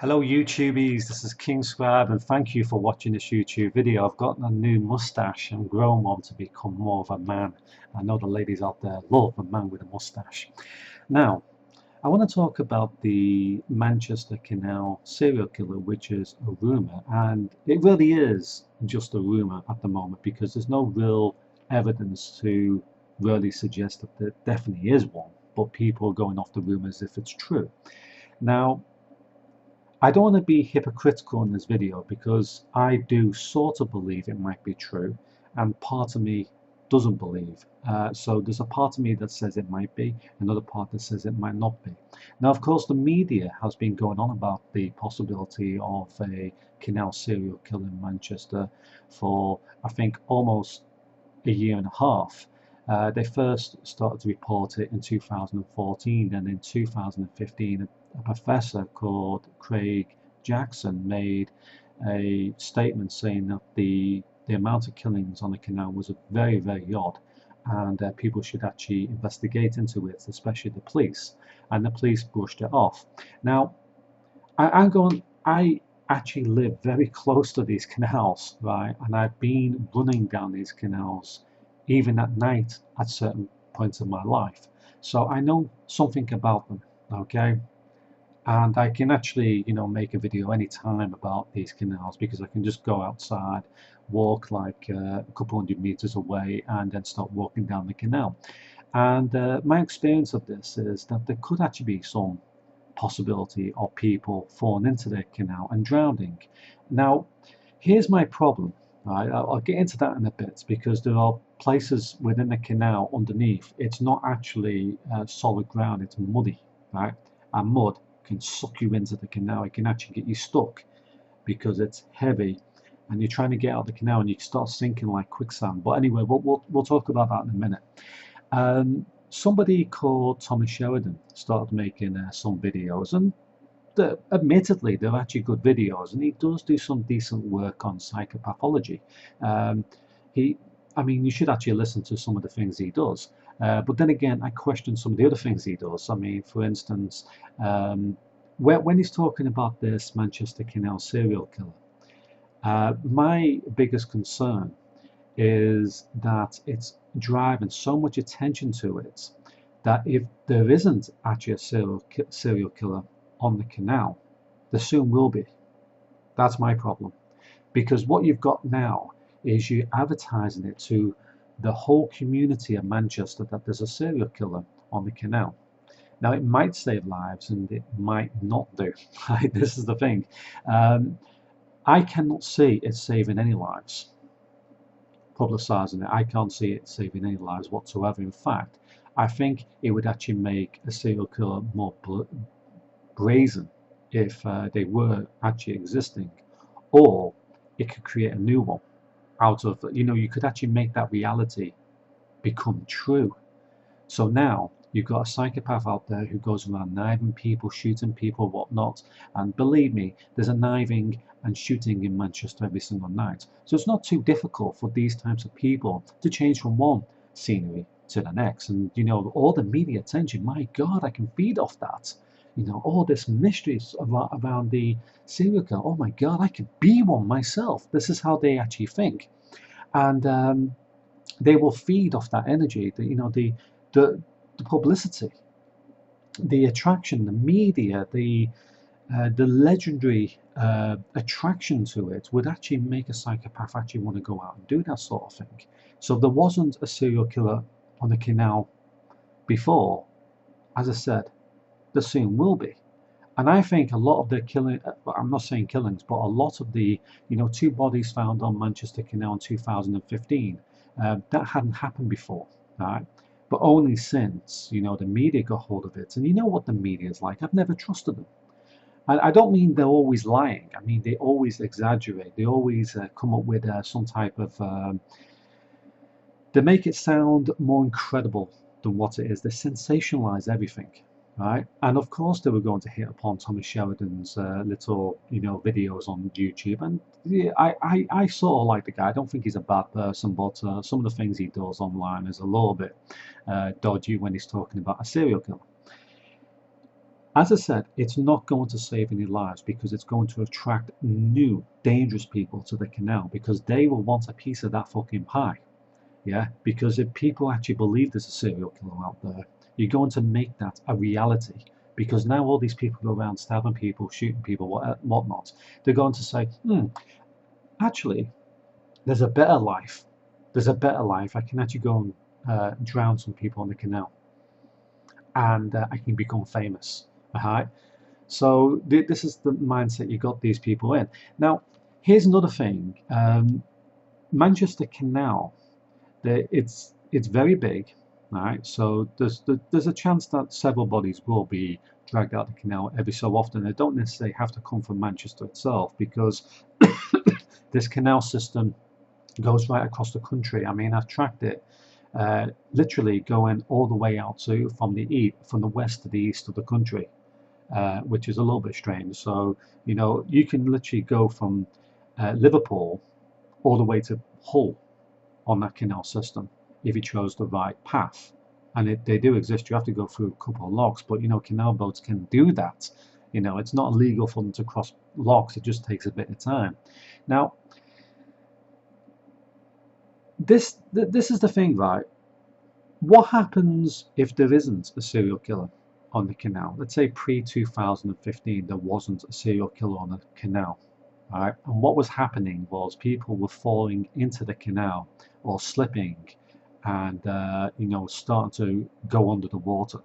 Hello YouTubies, this is King Scribe and thank you for watching this YouTube video. I've gotten a new mustache and grown one to become more of a man. I know the ladies out there love a man with a mustache. Now, I want to talk about the Manchester Canal serial killer, which is a rumour, and it really is just a rumour at the moment because there's no real evidence to really suggest that there definitely is one, but people are going off the rumours if it's true. Now, I don't want to be hypocritical in this video because I do sort of believe it might be true and part of me doesn't believe. So there's a part of me that says it might be, another part that says it might not be. Now, of course, the media has been going on about the possibility of a canal serial killer in Manchester for, I think, almost a year and a half. They first started to report it in 2014, and in 2015 a professor called Craig Jackson made a statement saying that the amount of killings on the canal was very, very odd, and people should actually investigate into it, especially the police. And the police brushed it off. Now, I actually live very close to these canals, right? And I've been running down these canals even at night at certain points of my life. So I know something about them, okay? And I can actually, make a video anytime about these canals because I can just go outside, walk like a couple hundred meters away, and then start walking down the canal. And my experience of this is that there could actually be some possibility of people falling into the canal and drowning. Now, here's my problem. Right, I'll get into that in a bit because there are places within the canal underneath. It's not actually solid ground, it's muddy, right? And mud can suck you into the canal. It can actually get you stuck because it's heavy and you're trying to get out of the canal and you start sinking like quicksand. But anyway, we'll talk about that in a minute. Somebody called Thomas Sheridan started making some videos, and admittedly they're actually good videos, and he does do some decent work on psychopathology. You should actually listen to some of the things he does. But then again, I question some of the other things he does. I mean, for instance, when he's talking about this Manchester Canal serial killer, my biggest concern is that it's driving so much attention to it that if there isn't actually a serial killer on the canal, there soon will be. That's my problem. Because what you've got now is you advertising it to the whole community of Manchester that there's a serial killer on the canal. Now, it might save lives and it might not do. Right? This is the thing. I cannot see it saving any lives. Publicising it, I can't see it saving any lives whatsoever. In fact, I think it would actually make a serial killer more brazen if they were actually existing, or it could create a new one out of, you could actually make that reality become true. So now you've got a psychopath out there who goes around knifing people, shooting people, whatnot, and believe me, there's a knifing and shooting in Manchester every single night. So it's not too difficult for these types of people to change from one scenery to the next. And all the media attention, my God, I can feed off that. All this mysteries around the serial killer. Oh my God, I could be one myself. This is how they actually think, and they will feed off that energy. The publicity, the attraction, the media, the legendary attraction to it would actually make a psychopath actually want to go out and do that sort of thing. So if there wasn't a serial killer on the canal before, as I said, there soon will be. And I think a lot of the killing, I'm not saying killings, but a lot of the, 2 bodies found on Manchester Canal in 2015, that hadn't happened before, right? But only since, the media got hold of it. And you know what the media is like. I've never trusted them. And I don't mean they're always lying. I mean, they always exaggerate. They always come up with some type of, they make it sound more incredible than what it is. They sensationalize everything. Right, and of course they were going to hit upon Thomas Sheridan's little, videos on YouTube, and yeah, I sort of like the guy. I don't think he's a bad person, but some of the things he does online is a little bit dodgy when he's talking about a serial killer. As I said, it's not going to save any lives because it's going to attract new, dangerous people to the canal because they will want a piece of that fucking pie. Yeah, because if people actually believe there's a serial killer out there, you're going to make that a reality. Because now all these people go around stabbing people, shooting people, whatnot. They're going to say, actually, there's a better life. There's a better life. I can actually go and drown some people in the canal, and I can become famous. All right. So this is the mindset you got these people in. Now, here's another thing. Manchester Canal, it's very big, right? So there's a chance that several bodies will be dragged out the canal every so often. They don't necessarily have to come from Manchester itself because this canal system goes right across the country. I mean, I've tracked it, literally going all the way out to from the west to the east of the country, which is a little bit strange. So you can literally go from Liverpool all the way to Hull on that canal system if you chose the right path. And they do exist. You have to go through a couple of locks, but canal boats can do that. It's not illegal for them to cross locks. It just takes a bit of time. Now, this is the thing, right? What happens if there isn't a serial killer on the canal? Let's say pre-2015 there wasn't a serial killer on the canal. Right? And what was happening was people were falling into the canal or slipping and starting to go under the water.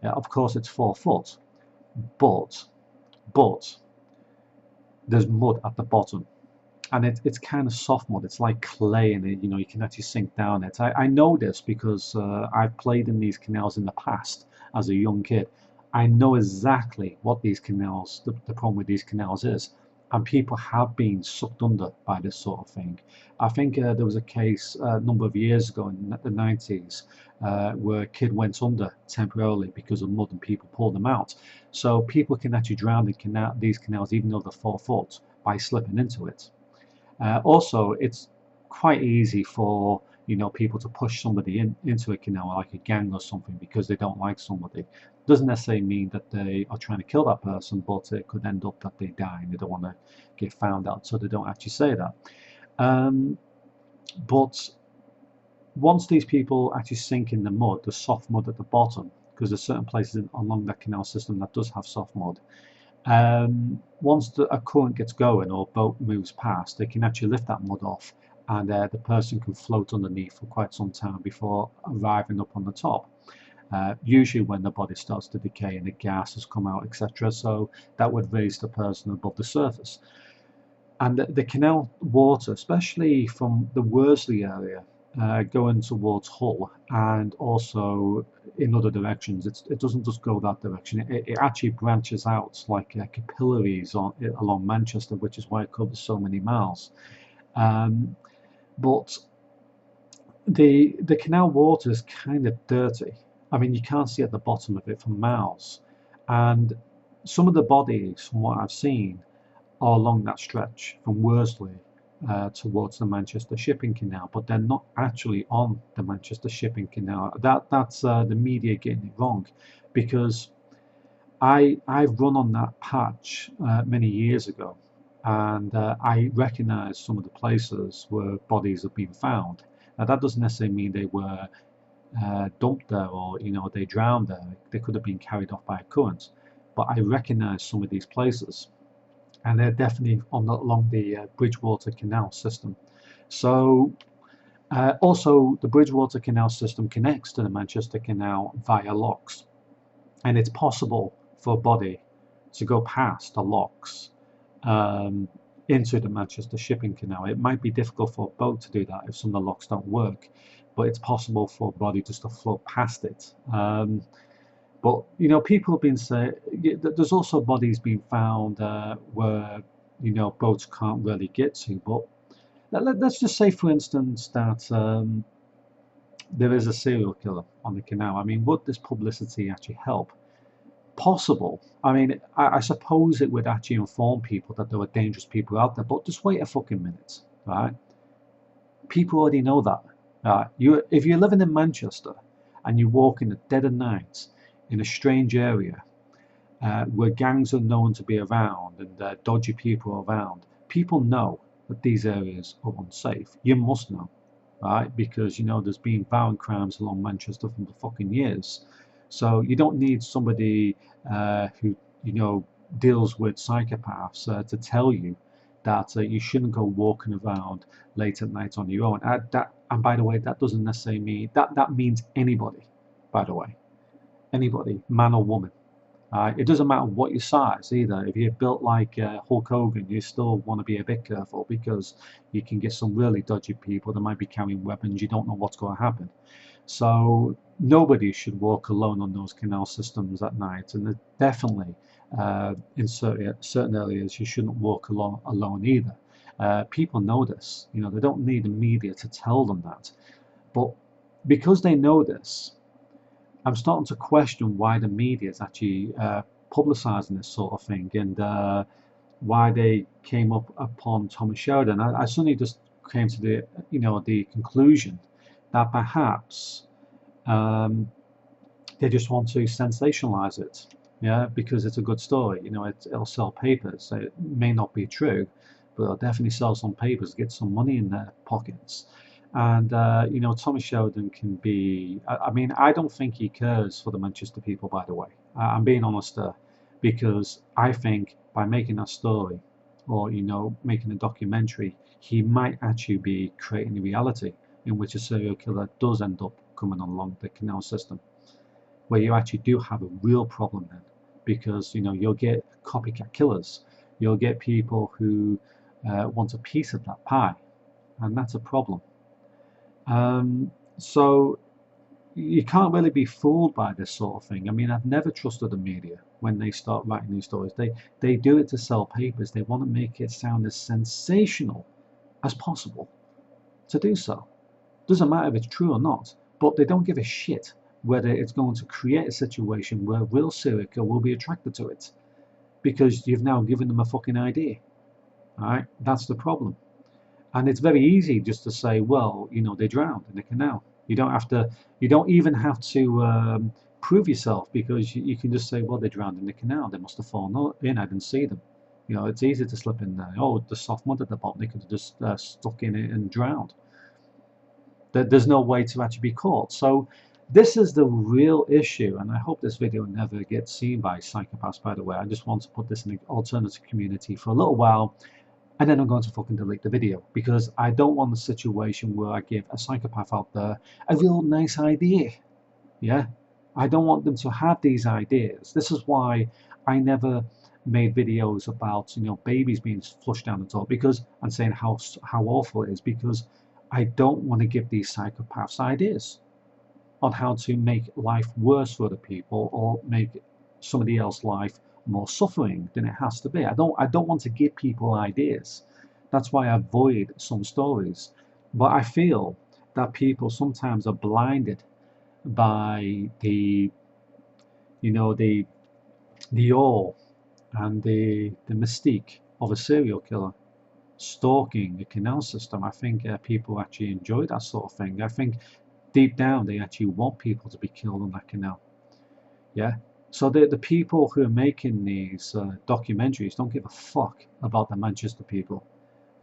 Of course it's 4 foot, but there's mud at the bottom, and it's kind of soft mud. It's like clay, and you can actually sink down it. I know this because I've played in these canals in the past as a young kid. I know exactly what these canals, the problem with these canals is, and people have been sucked under by this sort of thing. I think there was a case a number of years ago in the 90s where a kid went under temporarily because of mud and people pulled them out. So people can actually drown in these canals even though they're 4 foot by slipping into it. Also, it's quite easy for people to push somebody into a canal like a gang or something because they don't like somebody. Doesn't necessarily mean that they are trying to kill that person, but it could end up that they die and they don't want to get found out, so they don't actually say that. But once these people actually sink in the mud, the soft mud at the bottom, because there's certain places along that canal system that does have soft mud. Once a current gets going or a boat moves past, they can actually lift that mud off, and the person can float underneath for quite some time before arriving up on the top. Usually when the body starts to decay and the gas has come out, etc. So that would raise the person above the surface. And the canal water, especially from the Worsley area, going towards Hull and also in other directions, it doesn't just go that direction. It actually branches out like capillaries along Manchester, which is why it covers so many miles. But the canal water is kind of dirty. I mean, you can't see at the bottom of it for miles. And some of the bodies, from what I've seen, are along that stretch from Worsley towards the Manchester Shipping Canal, but they're not actually on the Manchester Shipping Canal. That's the media getting it wrong, because I've run on that patch many years ago, and I recognise some of the places where bodies have been found. Now that doesn't necessarily mean they were dumped there or they drowned there. They could have been carried off by a current, but I recognise some of these places, and they're definitely along the Bridgewater Canal System. So also the Bridgewater Canal System connects to the Manchester Canal via locks, and it's possible for a body to go past the locks into the Manchester Shipping Canal. It might be difficult for a boat to do that if some of the locks don't work, but it's possible for a body just to float past it. But people have been saying there's also bodies being found where boats can't really get to. But let's just say, for instance, that there is a serial killer on the canal. I mean, would this publicity actually help? Possible. I mean, I suppose it would actually inform people that there were dangerous people out there. But just wait a fucking minute, right? People already know that. If you're living in Manchester and you walk in the dead of night in a strange area, where gangs are known to be around and dodgy people are around, people know that these areas are unsafe. You must know, right? Because you know there's been violent crimes along Manchester for fucking years. So you don't need somebody who you know deals with psychopaths to tell you that you shouldn't go walking around late at night on your own. And by the way, that doesn't necessarily mean that means anybody. By the way, anybody, man or woman. It doesn't matter what your size either. If you're built like Hulk Hogan, you still want to be a bit careful because you can get some really dodgy people that might be carrying weapons. You don't know what's going to happen. So nobody should walk alone on those canal systems at night, and definitely in certain areas you shouldn't walk alone either. People know this. You know, they don't need the media to tell them that, but because they know this, I'm starting to question why the media is actually publicising this sort of thing, and why they came up upon Thomas Sheridan. I suddenly just came to the conclusion that perhaps they just want to sensationalize it, yeah, because it's a good story. You know, it'll sell papers. It may not be true, but it'll definitely sell some papers, get some money in their pockets. And you know, Thomas Sheridan can be. I mean, I don't think he cares for the Manchester people. By the way, I'm being honest there, because I think by making that story, or you know, making a documentary, he might actually be creating a reality in which a serial killer does end up coming along the canal system, where you actually do have a real problem then, because you know you'll get copycat killers, you'll get people who want a piece of that pie, and that's a problem. So you can't really be fooled by this sort of thing. I mean, I've never trusted the media when they start writing these stories. They do it to sell papers. They want to make it sound as sensational as possible to do so. Doesn't matter if it's true or not, but they don't give a shit whether it's going to create a situation where a real serial killer will be attracted to it, because you've now given them a fucking idea. All right, that's the problem. And it's very easy just to say, well, you know, they drowned in the canal. You don't have to. You don't even have to prove yourself, because you can just say, well, they drowned in the canal. They must have fallen in. I didn't see them. You know, it's easy to slip in there. Oh, the soft mud at the bottom. They could have just stuck in it and drowned. There's no way to actually be caught. So this is the real issue, and I hope this video never gets seen by psychopaths, by the way. I just want to put this in the alternative community for a little while, and then I'm going to fucking delete the video, because I don't want a situation where I give a psychopath out there a real nice idea. Yeah, I don't want them to have these ideas. This is why I never made videos about, you know, babies being flushed down the toilet, because I'm saying how awful it is, because I don't want to give these psychopaths ideas on how to make life worse for the people, or make somebody else's life more suffering than it has to be. I don't want to give people ideas. That's why I avoid some stories. But I feel that people sometimes are blinded by the, you know, the awe and the mystique of a serial killer stalking the canal system. I think people actually enjoy that sort of thing. I think deep down they actually want people to be killed on that canal. Yeah. So the people who are making these documentaries don't give a fuck about the Manchester people.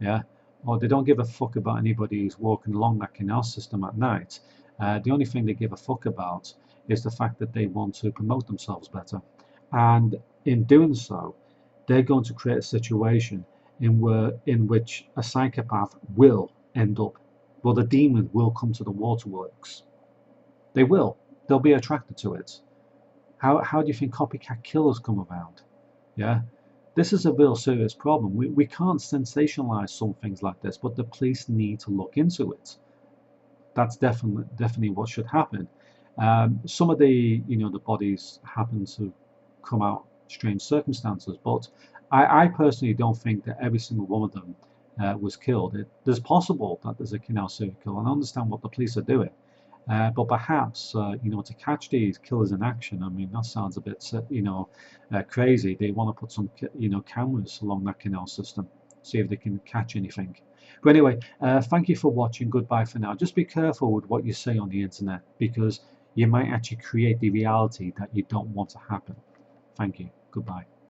Yeah. Or they don't give a fuck about anybody who's walking along that canal system at night. The only thing they give a fuck about is the fact that they want to promote themselves better. And in doing so, they're going to create a situation in which a psychopath will end up, well, the demon will come to the waterworks. They will. They'll be attracted to it. How do you think copycat killers come around? Yeah, this is a real serious problem. We can't sensationalize some things like this, but the police need to look into it. That's definitely what should happen. Some of the the bodies happen to come out strange circumstances, but I personally don't think that every single one of them was killed. There's possible that there's a canal serial killer, and I understand what the police are doing. But perhaps, to catch these killers in action, I mean, that sounds a bit, crazy. They want to put some, cameras along that canal system, see if they can catch anything. But anyway, thank you for watching. Goodbye for now. Just be careful with what you say on the internet, because you might actually create the reality that you don't want to happen. Thank you. Goodbye.